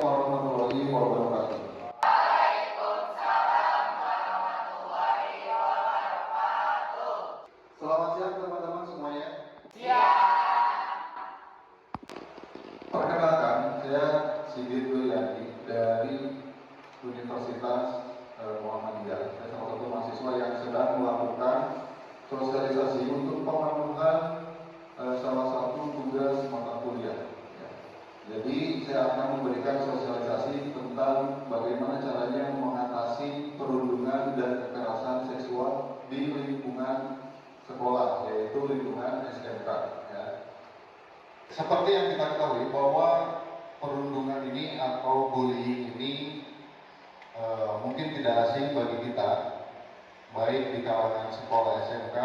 Warahmatullahi wabarakatuh. Selamat siang teman-teman semuanya. Perkenalkan, saya Sigit Wilyadi dari Universitas Muhammadiyah. Saya salah satu mahasiswa yang sedang melakukan sosialisasi untuk pemenuhan salah satu tugas mata kuliah. Jadi saya akan memberikan sosialisasi tentang bagaimana caranya mengatasi perundungan dan kekerasan seksual di lingkungan sekolah, yaitu lingkungan SMK. Ya. Seperti yang kita ketahui bahwa perundungan ini atau bullying ini mungkin tidak asing bagi kita, baik di kalangan sekolah SMK,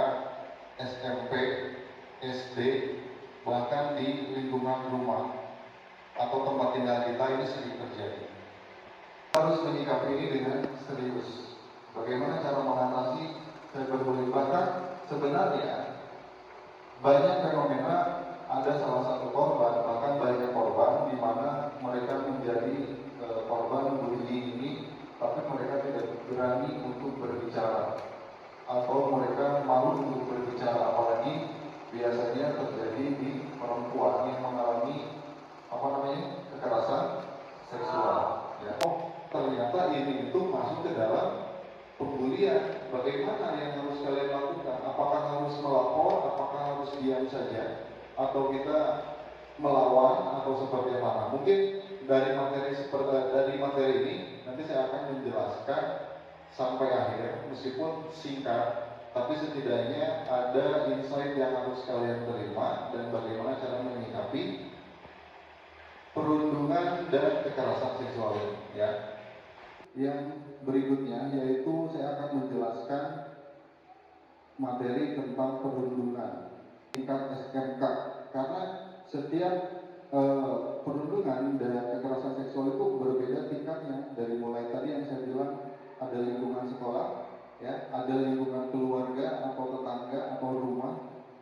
SMP, SD, bahkan di lingkungan rumah atau tempat tinggal kita ini sering terjadi. Harus menyikapi ini dengan serius. Bagaimana cara mengatasi cyberbullying? Bahkan sebenarnya banyak fenomena, ada salah satu korban, bahkan banyak korban di mana mereka menjadi korban bullying ini, tapi mereka tidak berani untuk berbicara atau mereka malu untuk berbicara, apalagi biasanya terjadi di perempuan yang mengalami kekerasan seksual. Ya. Oh, ternyata ini itu masuk ke dalam pembulian. Bagaimana yang harus kalian lakukan? Apakah harus melapor? Apakah harus diam saja? Atau kita melawan? Atau seperti apa? Mungkin dari materi ini nanti saya akan menjelaskan sampai akhir, meskipun singkat, tapi setidaknya ada insight yang harus kalian terima dan bagaimana cara menyikapi perundungan dan kekerasan seksual ini, ya. Yang berikutnya yaitu saya akan menjelaskan materi tentang perundungan tingkat SMK, karena setiap perundungan dan kekerasan seksual itu berbeda tingkatnya. Dari mulai tadi yang saya bilang ada lingkungan sekolah, ya, ada lingkungan keluarga atau tetangga atau rumah,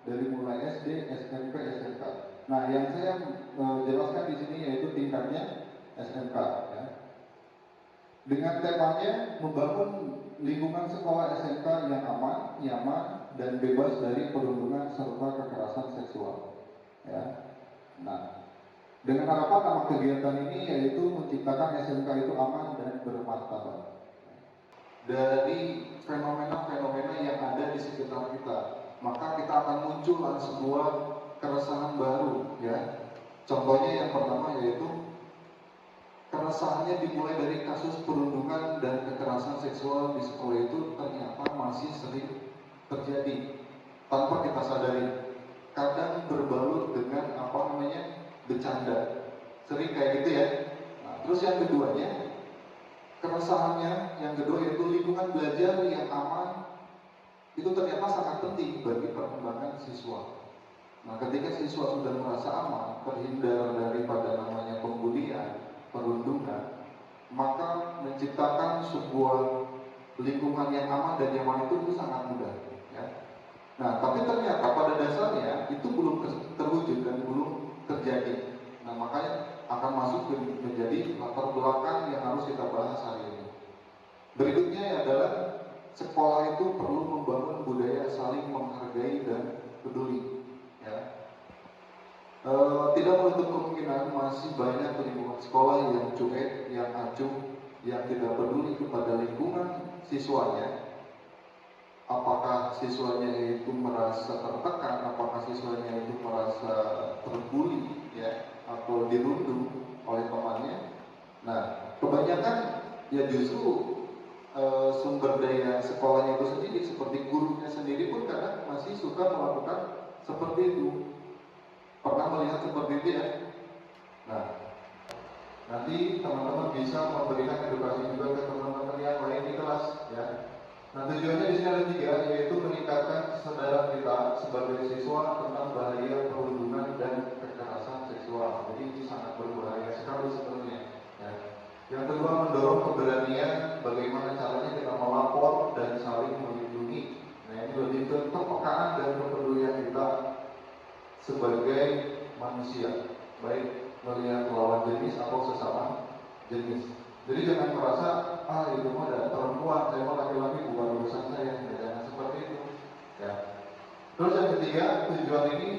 dari mulai SD, SMP, SMK. Nah, yang saya jelaskan di sini yaitu tingkatnya SMK. Ya. Dengan temanya membangun lingkungan sekolah SMK yang aman, nyaman, dan bebas dari perundungan serta kekerasan seksual. Ya. Nah, dengan harapan nama kegiatan ini yaitu menciptakan SMK itu aman dan bermartabat. Dari fenomena-fenomena yang ada di sekitar kita, maka kita akan muncullah sebuah keresahan baru, ya. Contohnya yang pertama yaitu keresahannya dimulai dari kasus perundungan dan kekerasan seksual di sekolah itu ternyata masih sering terjadi tanpa kita sadari. Kadang berbalut dengan bercanda, sering kayak gitu ya. Nah, terus yang keduanya, keresahannya yang kedua yaitu lingkungan belajar yang aman itu ternyata sangat penting bagi perkembangan siswa. Nah, ketika siswa sudah merasa aman, terhindar daripada namanya pembulian, perundungan, maka menciptakan sebuah lingkungan yang aman dan nyaman itu sangat mudah. Ya. Nah, tapi ternyata pada dasarnya itu belum terwujud dan belum terjadi. Nah, makanya akan masuk menjadi latar belakang yang harus kita bahas hari ini. Berikutnya adalah sekolah itu perlu membangun budaya saling menghargai dan peduli. Ya. Tidak menutup kemungkinan masih banyak lingkungan sekolah yang cuek, yang acuh, yang tidak peduli kepada lingkungan siswanya. Apakah siswanya itu merasa tertekan, apakah siswanya itu merasa terbuli, ya, atau dirundung oleh temannya. Nah, kebanyakan ya justru sumber daya sekolahnya itu sendiri, seperti gurunya sendiri pun kadang masih suka melakukan seperti itu. Pernah melihat seperti itu ya? Nah, nanti teman-teman bisa memberikan edukasi juga ke teman-teman yang lain di kelas, ya. Nah, tujuannya di sini ada 3, yaitu meningkatkan kesadaran kita sebagai siswa tentang bahaya perundungan dan kekerasan seksual. Jadi ini sangat berbahaya sekali sebenarnya. Ya. Yang kedua, mendorong keberanian bagaimana caranya kita melapor dan saling melindungi. Nah, ini lebih ke kepekaan dan kepedulian kita sebagai manusia, baik melihat lawan jenis atau sesama jenis. Jadi jangan merasa itu mah ada perempuan, saya mah laki-laki, bukan urusan saya. Ya, jangan seperti itu. Ya. Terus yang ketiga, tujuan ini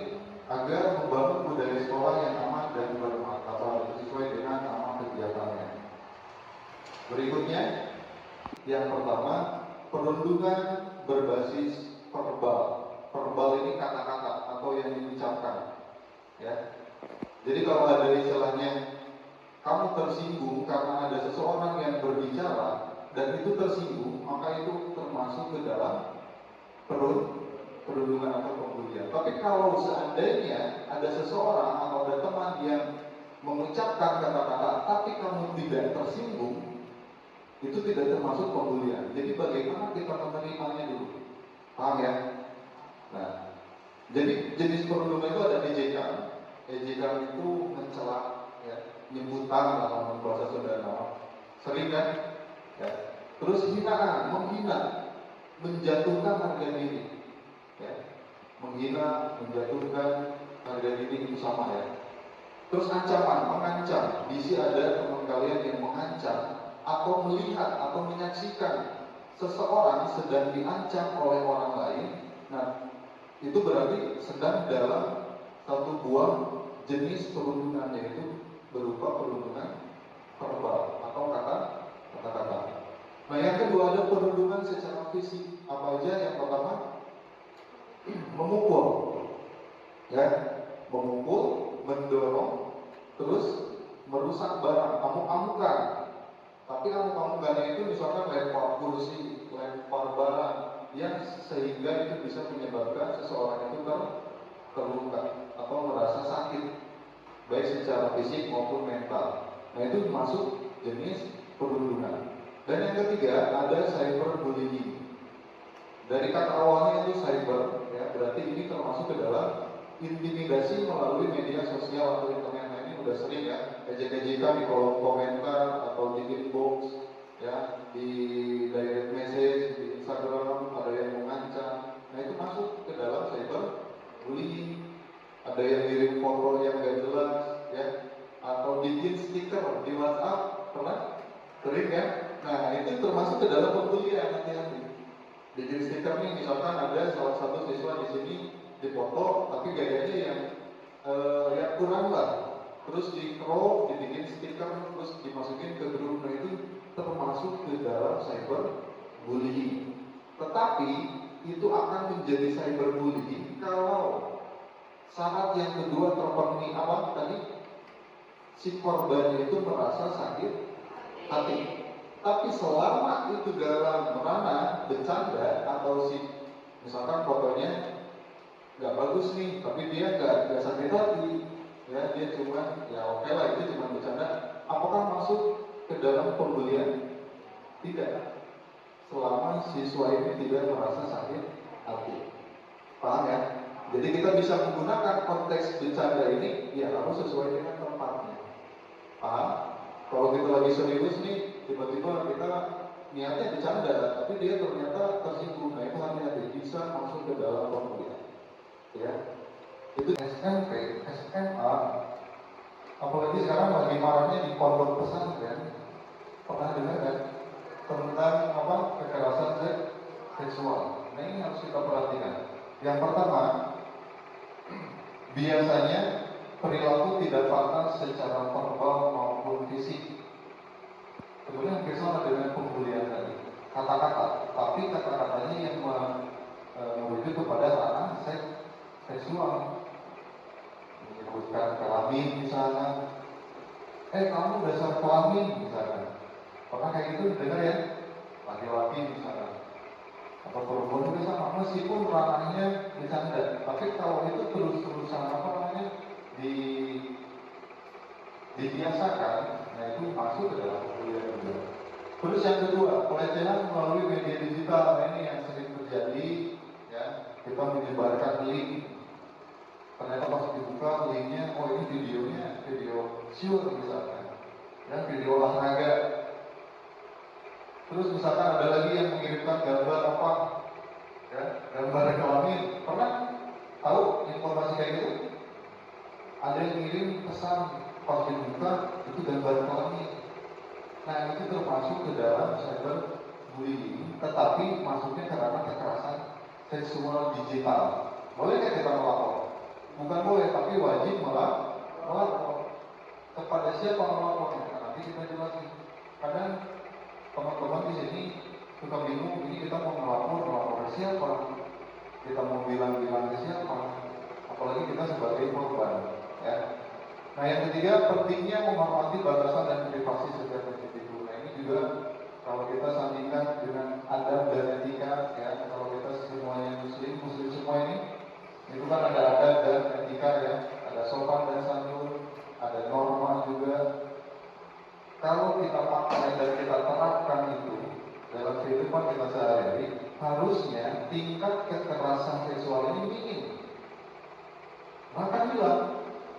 agar membangun budaya sekolah yang aman dan bermartabat sesuai dengan nama kegiatannya. Berikutnya, yang pertama, perundungan berbasis verbal. Verbal ini kata-kata atau yang diucapkan. Ya. Jadi kalau ada istilahnya kamu tersinggung karena ada seseorang yang berbicara dan itu tersinggung, maka itu termasuk ke dalam perundungan atau pembulian. Tapi kalau seandainya ada seseorang atau ada teman yang mengucapkan kata-kata tapi kamu tidak tersinggung, itu tidak termasuk pembulian. Jadi bagaimana kita menerimanya dulu? Paham ya? Nah, jadi jenis perundungan itu ada ejekan. Ejekan itu mencela, ya, nyebutan dalam bahasa Sunda, sering kan? Ya. Terus hinaan, menghina, menjatuhkan harga diri, ya. Menghina, menjatuhkan harga diri itu sama ya. Terus ancaman, mengancam. Di sini ada teman kalian yang mengancam atau melihat atau menyaksikan seseorang sedang diancam oleh orang lain. Nah, itu berarti sedang dalam satu buah jenis perundungan, yaitu berupa perundungan verbal atau kata-kata. Nah, yang kedua ada perundungan secara fisik. Apa aja? Yang pertama, memukul, ya, memukul, mendorong, terus merusak barang, amuk-amukan. Tapi amuk-amukannya itu misalkan lempar kursi, lempar barang, yang sehingga itu bisa menyebabkan seseorang itu terluka atau merasa sakit, baik secara fisik maupun mental. Nah, itu masuk jenis perundungan. Dan yang ketiga ada cyberbullying. Dari kata awalnya itu cyber, ya, berarti ini termasuk ke dalam intimidasi melalui media sosial atau internet. Nah, ini udah sering ya, ejek-ejekan di kolom komentar atau di inbox, ya, di direct message, di Instagram, ada yang mengancam. Nah, itu masuk ke dalam cyberbullying. Ada yang kirim foto yang gak jelas, ya, atau bikin stiker di WhatsApp, pernah? Sering ya? Nah, itu termasuk ke dalam pembulian, hati-hati. Bikin stiker nih, misalkan ada salah satu siswa di sini dipoto, tapi gayanya yang ya kurang lah. Terus di crop, dibikin stiker, terus dimasukin ke grup. Nah, itu termasuk ke dalam cyberbullying. Tetapi itu akan menjadi cyberbullying kalau syarat yang kedua terpenuhi. Apa tadi? Si korban itu merasa sakit hati. Tapi selama itu dalam ranah bercanda atau si misalkan fotonya nggak bagus nih, tapi dia nggak sakit hati, ya, dia cuma ya oke lah, itu cuma bercanda. Apakah masuk ke dalam pembulian? Tidak. Selama siswa ini tidak merasa sakit hati. Paham ya? Jadi kita bisa menggunakan konteks bercanda ini, ya harus sesuai dengan tempatnya. Paham? Kalau kita lagi serius nih, tiba-tiba kita niatnya bercanda, tapi dia ternyata tersinggung. Nah, itu hati-hati, bisa masuk ke dalam pembulian. Ya, itu SMP, SMA, apalagi sekarang lagi maraknya di pondok pesantren. Pernah dengar kan tentang apa kekerasan seksual? Nah, ini harus kita perhatikan. Yang pertama, biasanya perilaku tidak pantas secara verbal maupun fisik. Kemudian hampir sama dengan pembulian tadi, kata-kata, tapi kata-katanya yang merujuk kepada ranah seksual, menyebutkan kelamin misalnya, kamu dasar kelamin misalnya. Pernah kayak gitu dengar ya? Laki-laki misalnya, atau perempuan juga sama, meskipun ranahnya bercanda, tapi kalau itu terus-terusan apa namanya dibiasakan, nah itu masuk ke dalam pembulian juga. Terus yang kedua, pelecehan melalui media digital. Nah, ini yang sering terjadi, ya, kita menyebarkan link. Ternyata pas dibuka linknya, oh ini videonya video syur misalnya, ya, video olahraga. Terus misalkan ada lagi yang mengirimkan gambar apa, ya, gambar kelamin. Pernah tahu informasi kayak gitu? Ada yang ngirim pesan, pas dibuka itu gambar kelamin. Nah itu termasuk ke dalam cyberbullying, tetapi masuknya ke ranah kekerasan seksual digital. Boleh nggak kita melapor? Bukan boleh, tapi wajib melapor. Kepada siapa melapornya? Nah, nanti kita jelasin. Kadang teman-teman di sini suka bingung, ini kita mau melapor ke siapa? Kita mau bilang-bilang ke siapa? Apalagi kita sebagai korban, ya. Nah yang ketiga, pentingnya menghormati batasan dan privasi setiap individu. Nah ini juga kalau kita sandingkan dengan adab dan etika, ya, kalau kita semuanya muslim semua ini, itu kan ada adab dan etika, ya, ada sopan dan santun, ada norma juga. Kalau kita pakai dan kita terapkan itu dalam kehidupan kita sehari-hari, harusnya tingkat kekerasan seksual ini minim. Bahkan hilang.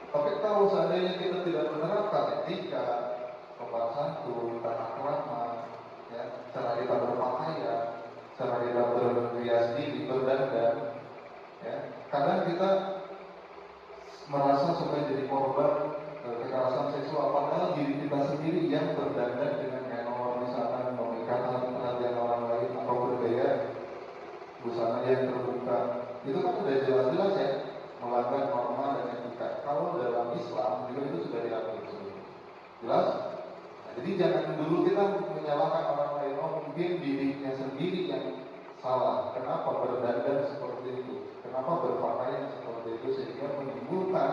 Tapi kalau seandainya kita tidak menerapkan etika, sopan santun, tata krama, ya, cara kita berpakaian, cara kita berhias diri, berdandan, ya, kadang kita merasa supaya jadi korban kekerasan seksual, padahal diri kita sendiri yang berdandan dengan kain orang di sana, memikat perhatian orang lain, atau bergaya busana yang terbuka, itu kan sudah jelas-jelas, ya, melanggar norma dan etika. Kalau dalam Islam juga itu sudah diatur, jelas. Nah, jadi jangan dulu kita menyalahkan orang lain, oh mungkin dirinya sendiri yang salah, kenapa berdandan seperti itu, kenapa berpakaian seperti itu, sehingga menimbulkan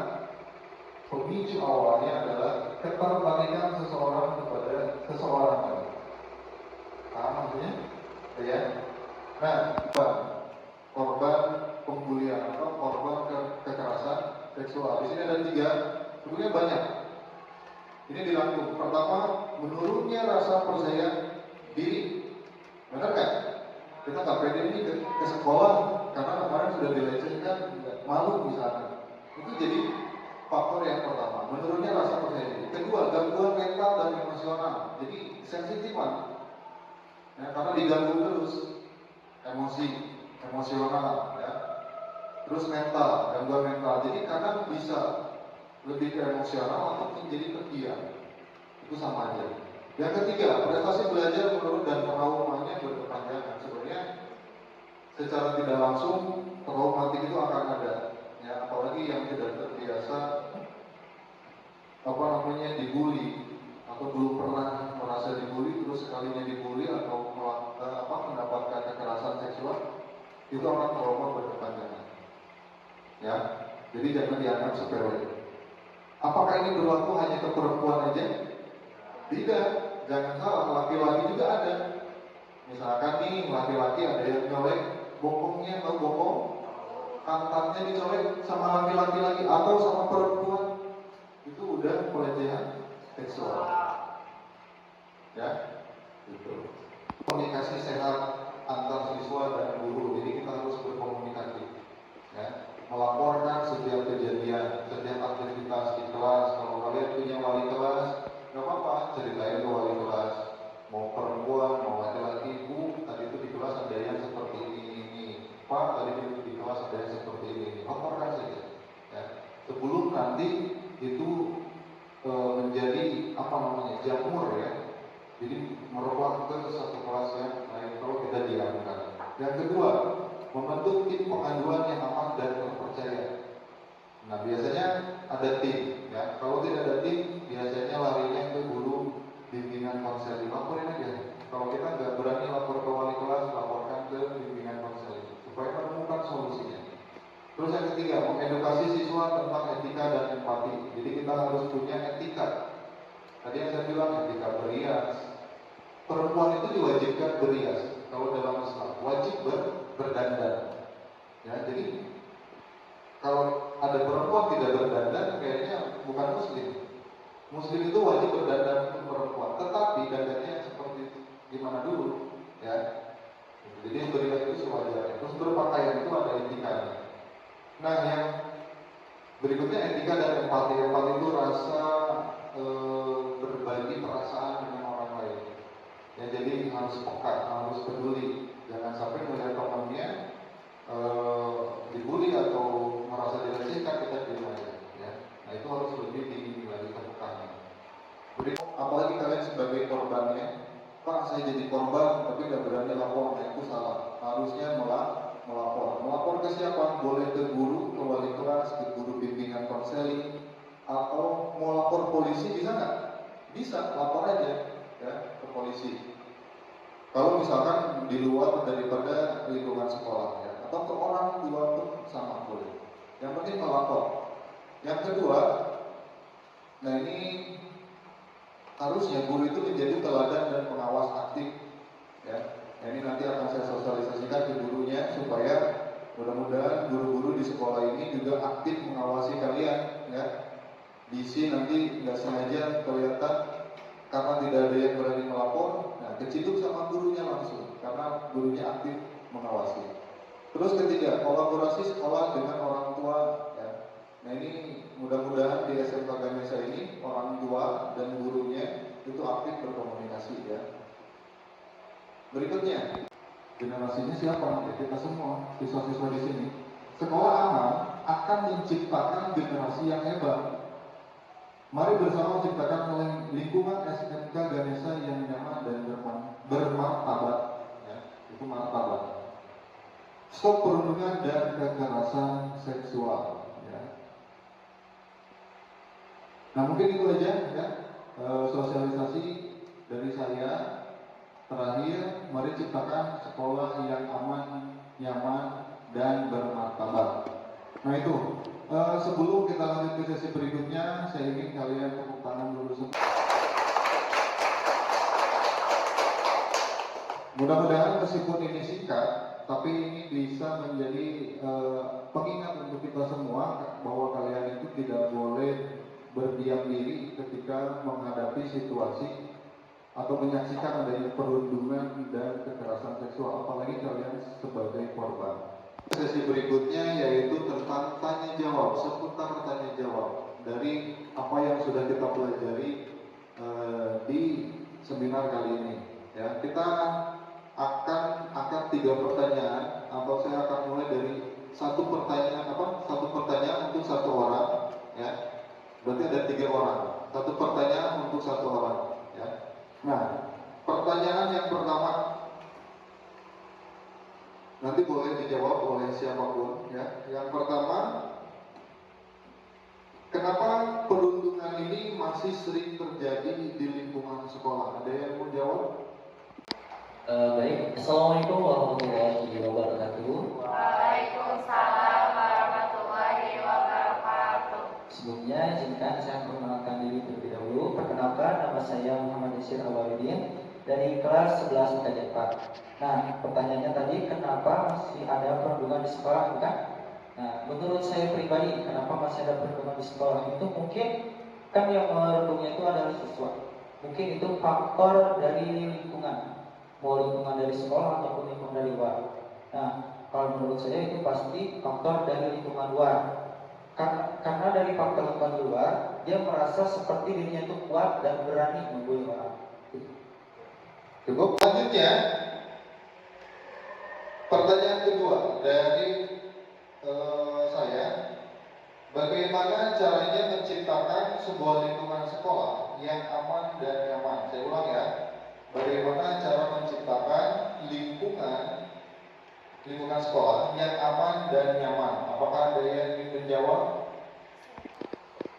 pemicu awalnya adalah ketertarikan seseorang kepada seseorang lain. Paham maksudnya? Ya. Nah, korban pembulian atau korban kekerasan seksual. Di sini ada 3, sebenarnya banyak. Ini dirangkum. Pertama, menurunnya rasa percaya diri. Benar kan? Kita nggak pede ini ke sekolah karena kemarin sudah dilecehkan, malu di sana. Itu jadi faktor yang pertama. Menurunnya rasa percaya diri. Kedua, gangguan mental dan emosional. Jadi sensitifan. Ya, karena diganggu terus, emosional, ya. Terus mental, gangguan mental. Jadi kadang bisa lebih ke emosional atau menjadi terdiam. Itu sama aja. Yang ketiga, prestasi belajar menurun dan traumanya berkepanjangan. Sebenarnya secara tidak langsung traumatik itu akan ada. Ya, apalagi yang tidak terbiasa dibully atau belum pernah merasa dibully, terus sekalinya dibully atau mendapatkan kekerasan seksual, itu akan trauma berkepanjangan. Ya, jadi jangan dianggap sepele. Apakah ini berlaku hanya ke perempuan aja? Tidak, jangan salah, laki-laki juga ada. Misalkan nih, laki-laki ada yang nyolek bokongnya atau bokong, pantatnya dicolek sama laki-laki lagi atau sama perempuan, itu udah pelecehan seksual. Ya, gitu. Komunikasi sehat antar siswa dan guru, jadi kita harus berkomunikasi, ya. Melaporkan setiap kejadian, setiap aktivitas di kelas. Kalau kalian punya wali kelas, nggak apa-apa, ceritain ke wali kelas. Mau perempuan, mau laki-laki, Bu, tadi itu di kelas ada yang seperti ini. Pak, tadi itu di kelas ada yang seperti ini. Laporkan saja. Ya. Sebelum nanti itu menjadi jamur, ya. Jadi merupakan ke satu kelas yang lain kalau kita diamkan. Yang kedua, membentuk tim pengaduan yang aman dan terpercaya. Nah, biasanya ada tim, ya. Kalau tidak ada tim, biasanya larinya ke guru bimbingan konseling. Laporin aja. Kalau kita nggak berani lapor ke wali kelas, laporkan ke bimbingan konseling supaya menemukan solusinya. Terus yang ketiga, mengedukasi siswa tentang etika dan empati. Jadi kita harus punya etika. Tadi yang saya bilang etika berias. Perempuan itu diwajibkan berias. Kalau dalam Islam wajib berdandan. Ya, jadi kalau ada perempuan tidak berdandan, kayaknya bukan muslim. Muslim itu wajib berdandan untuk perempuan, tetapi dandannya seperti gimana dulu, ya. Jadi berias itu sewajarnya. Terus berpakaian itu ada etikanya. Nah, yang berikutnya etika dan empati. Empati itu rasa berbagi perasaan dengan orang lain. Ya, jadi harus peka, harus peduli. Jangan sampai melihat temannya dibully atau merasa dilecehkan, kita diam aja. Ya. Nah, itu harus lebih tinggi lagi kepekaan. Apalagi kalian sebagai korban melapor, nah itu salah. Harusnya melapor. Melapor ke siapa? Boleh ke guru, ke wali kelas, ke guru bimbingan konseling, atau mau lapor polisi bisa nggak? Bisa, lapor aja ya ke polisi. Kalau misalkan di luar daripada lingkungan sekolah ya, atau ke orang tua pun sama boleh. Yang penting melapor. Yang kedua, nah ini harusnya guru itu menjadi teladan dan pengawas aktif ya. Nah, ini nanti akan saya sosialisasikan ke gurunya supaya mudah-mudahan guru-guru di sekolah ini juga aktif mengawasi kalian ya. Di sini nanti nggak sengaja kelihatan karena tidak ada yang berani melapor, nah keciduk sama gurunya langsung karena gurunya aktif mengawasi. Terus ketiga, kolaborasi sekolah dengan orang tua ya. Nah ini mudah-mudahan di SMK Ganesha ini orang tua dan gurunya itu aktif berkomunikasi ya. Berikutnya, generasinya siapa? Ya kita semua, siswa-siswa di sini. Sekolah aman akan menciptakan generasi yang hebat. Mari bersama menciptakan lingkungan SMK Ganesha yang nyaman dan bermartabat. Ya, itu martabat. Stop perundungan dan kekerasan seksual. Ya. Nah mungkin itu aja ya sosialisasi dari saya. Terakhir, mari ciptakan sekolah yang aman, nyaman, dan bermartabat. Nah itu, sebelum kita lanjut ke sesi berikutnya, saya ingin kalian tepuk tangan dulu semua. Mudah-mudahan meskipun ini singkat, tapi ini bisa menjadi pengingat untuk kita semua bahwa kalian itu tidak boleh berdiam diri ketika menghadapi situasi atau menyaksikan adanya perundungan dan kekerasan seksual, apalagi kalian sebagai korban. Sesi berikutnya yaitu tentang tanya jawab, seputar tanya jawab dari apa yang sudah kita pelajari di seminar kali ini. Ya, kita akan angkat 3 pertanyaan, atau saya akan mulai dari satu pertanyaan untuk 1 orang, ya. Berarti ada 3 orang, 1 pertanyaan untuk 1 orang, ya. Nah, pertanyaan yang pertama nanti boleh dijawab oleh siapapun ya. Yang pertama, kenapa perundungan ini masih sering terjadi di lingkungan sekolah? Ada yang mau jawab? Baik, Assalamualaikum warahmatullahi wabarakatuh. Waalaikumsalam warahmatullahi wabarakatuh. Sebelumnya izinkan saya memperkenalkan diri terlebih dahulu. Perkenalkan, nama saya Muhammad Yasir Awaludin dari kelas 11 IKJ 4. Nah, pertanyaannya tadi, kenapa masih ada perundungan di sekolah, bukan? Nah, menurut saya pribadi, kenapa masih ada perundungan di sekolah itu mungkin kan yang merundungnya itu adalah siswa. Mungkin itu faktor dari lingkungan, mau lingkungan dari sekolah ataupun lingkungan dari luar. Nah, kalau menurut saya itu pasti faktor dari lingkungan luar. Karena dari faktor lingkungan luar, dia merasa seperti dirinya itu kuat dan berani membuli orang. Cukup. Selanjutnya, pertanyaan kedua dari saya, bagaimana caranya menciptakan sebuah lingkungan sekolah yang aman dan nyaman? Saya ulang ya, bagaimana cara menciptakan lingkungan sekolah yang aman dan nyaman? Apakah ada yang ingin menjawab?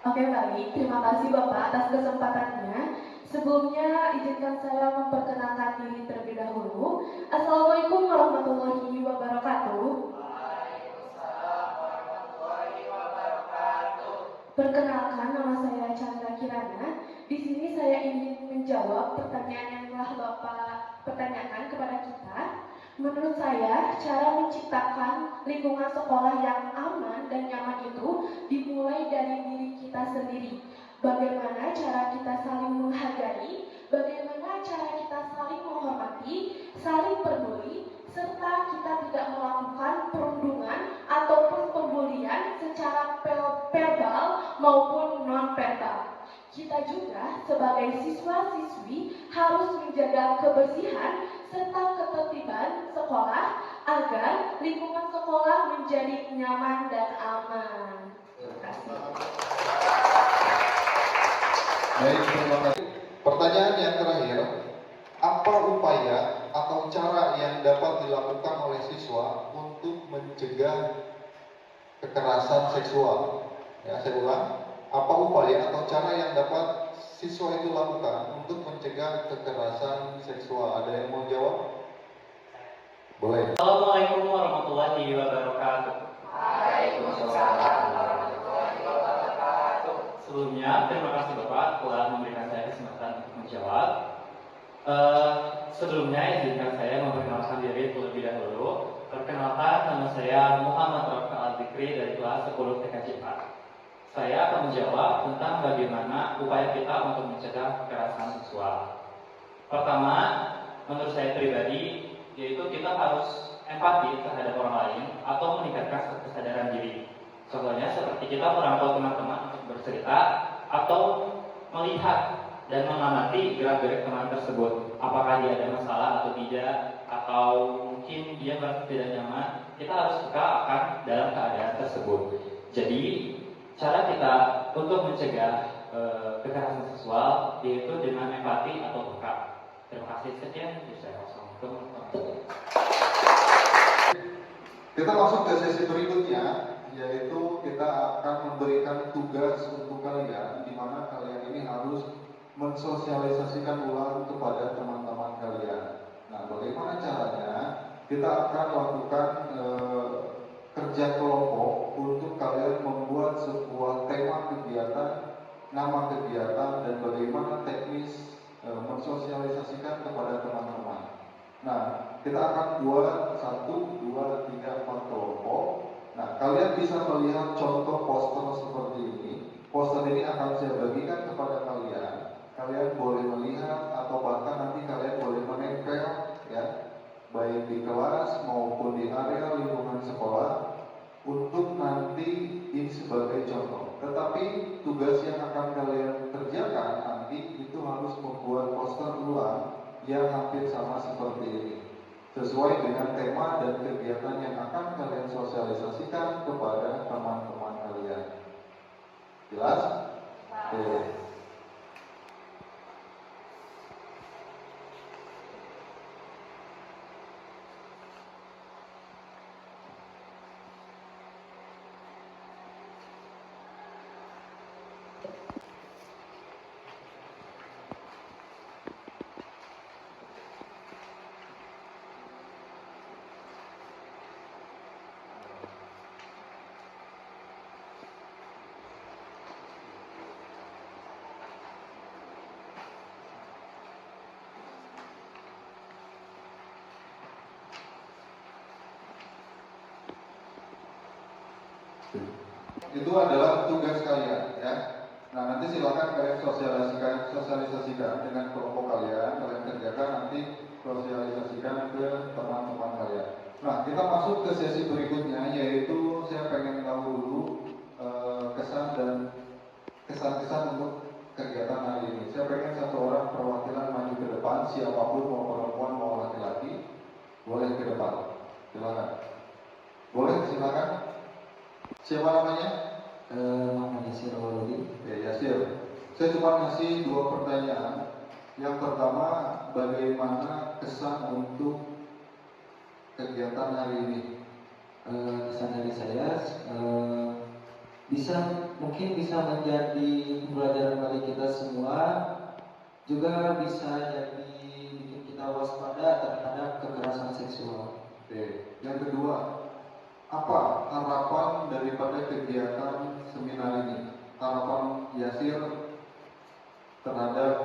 Oke, baik. Terima kasih Bapak atas kesempatannya. Sebelumnya izinkan saya memperkenalkan diri terlebih dahulu. Assalamualaikum warahmatullahi wabarakatuh. Waalaikumsalam warahmatullahi wabarakatuh. Perkenalkan, nama saya Chandra Kirana. Di sini saya ingin menjawab pertanyaan yang telah Bapak pertanyakan kepada kita. Menurut saya, cara menciptakan lingkungan sekolah yang aman dan nyaman itu dimulai dari diri kita sendiri. Bagaimana cara kita saling menghargai, bagaimana cara kita saling menghormati, saling peduli, serta kita tidak melakukan perundungan ataupun pembulian secara verbal maupun non-verbal. Kita juga sebagai siswa-siswi harus menjaga kebersihan serta ketertiban sekolah agar lingkungan sekolah menjadi nyaman dan aman. Terima kasih. Baik, terima kasih. Pertanyaan yang terakhir, apa upaya atau cara yang dapat dilakukan oleh siswa untuk mencegah kekerasan seksual. Ya, saya ulang, apa upaya atau cara yang dapat siswa itu lakukan untuk mencegah kekerasan seksual? Ada yang mau jawab? Boleh. Assalamualaikum warahmatullahi wabarakatuh. Waalaikumsalam warahmatullahi wabarakatuh. Sebelumnya, terima kasih Bapak telah memberikan saya kesempatan untuk menjawab. Sebelumnya, izinkan saya memperkenalkan diri terlebih dahulu. Perkenalkan, nama saya Muhammad Rafa Al-Zikri dari kelas 10 TKJ 4. Saya akan menjawab tentang bagaimana upaya kita untuk mencegah kekerasan seksual. Pertama, menurut saya pribadi, yaitu kita harus empati terhadap orang lain atau meningkatkan kesadaran diri. Contohnya seperti kita merangkul teman-teman untuk bercerita atau melihat dan mengamati gerak-gerik teman tersebut. Apakah dia ada masalah atau tidak, atau mungkin dia merasa tidak nyaman. Kita harus peka akan dalam keadaan tersebut. Jadi cara kita untuk mencegah kekerasan seksual yaitu dengan empati atau peka. Terima kasih. Sekian dari saya. Assalamualaikum warahmatullahi wabarakatuh. Kita masuk ke sesi berikutnya, yaitu kita akan memberikan tugas untuk kalian, di mana kalian ini harus mensosialisasikan ulang kepada teman-teman kalian. Nah, bagaimana caranya? Kita akan lakukan kerja kelompok untuk kalian membuat sebuah tema kegiatan, nama kegiatan, dan bagaimana teknis mensosialisasikan kepada teman-teman. Nah, kita akan buat 1, 2, 3, 4 kelompok. Nah, kalian bisa melihat contoh poster seperti ini. Poster ini akan saya bagikan kepada kalian. Kalian boleh melihat atau bahkan nanti kalian boleh menempel, ya, baik di kelas maupun di area lingkungan sekolah, untuk nanti ini sebagai contoh. Tetapi tugas yang akan kalian kerjakan nanti itu harus membuat poster ulang yang hampir sama seperti ini, sesuai dengan tema dan kegiatan yang akan kalian sosialisasikan kepada teman-teman kalian. Jelas? Oke. Itu adalah tugas kalian, ya. Nah, nanti silakan kalian sosialisasikan dengan kelompok kalian kerjakan, nanti sosialisasikan ke teman-teman kalian. Nah, kita masuk ke sesi berikutnya, yaitu saya pengen tahu dulu kesan untuk kegiatan hari ini. Saya pengen satu orang perwakilan maju ke depan, siapapun, mau perempuan mau laki-laki, boleh ke depan. Silakan. Boleh, silakan. Siapa namanya? Muhammad Yasir Awaludin. Ya, Yasir. Saya cuma ngasih 2 pertanyaan. Yang pertama, bagaimana kesan untuk kegiatan hari ini? Kesan dari saya mungkin bisa menjadi pembelajaran bagi kita semua, juga bisa jadi bikin kita waspada terhadap kekerasan seksual. Oke. Yang kedua, apa harapan daripada kegiatan seminar ini? Harapan Yasir terhadap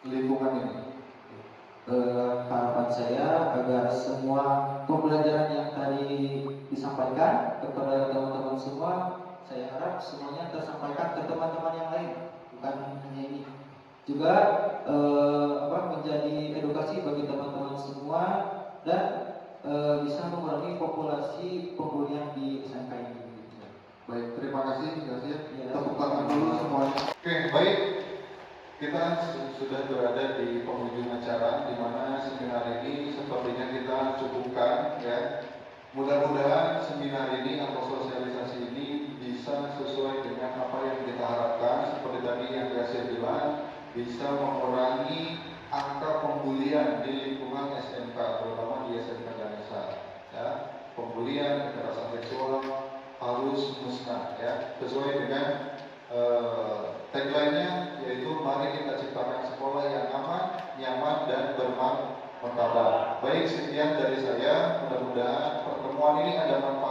lingkungan ini? Harapan saya agar semua pembelajaran yang tadi disampaikan kepada teman-teman semua, saya harap semuanya tersampaikan ke teman-teman yang lain, bukan hanya ini. Juga menjadi edukasi bagi teman-teman semua dan bisa mengurangi populasi pembulian di SMK ini. Baik, terima kasih Yasir. Ya. Tepuk tangan dulu semuanya. Oke, baik. Kita sudah berada di penghujung acara, di mana seminar ini sepertinya kita cukupkan, ya. Mudah-mudahan seminar ini atau sosialisasi ini bisa sesuai dengan apa yang kita harapkan. Seperti tadi yang Yasir bilang, bisa mengurangi angka pembulian di lingkungan husna, ya, sesuai dengan tagline-nya, yaitu mari kita ciptakan sekolah yang aman, nyaman, dan bermartabat. Baik, sekian dari saya. Mudah-mudahan pertemuan ini ada manfaat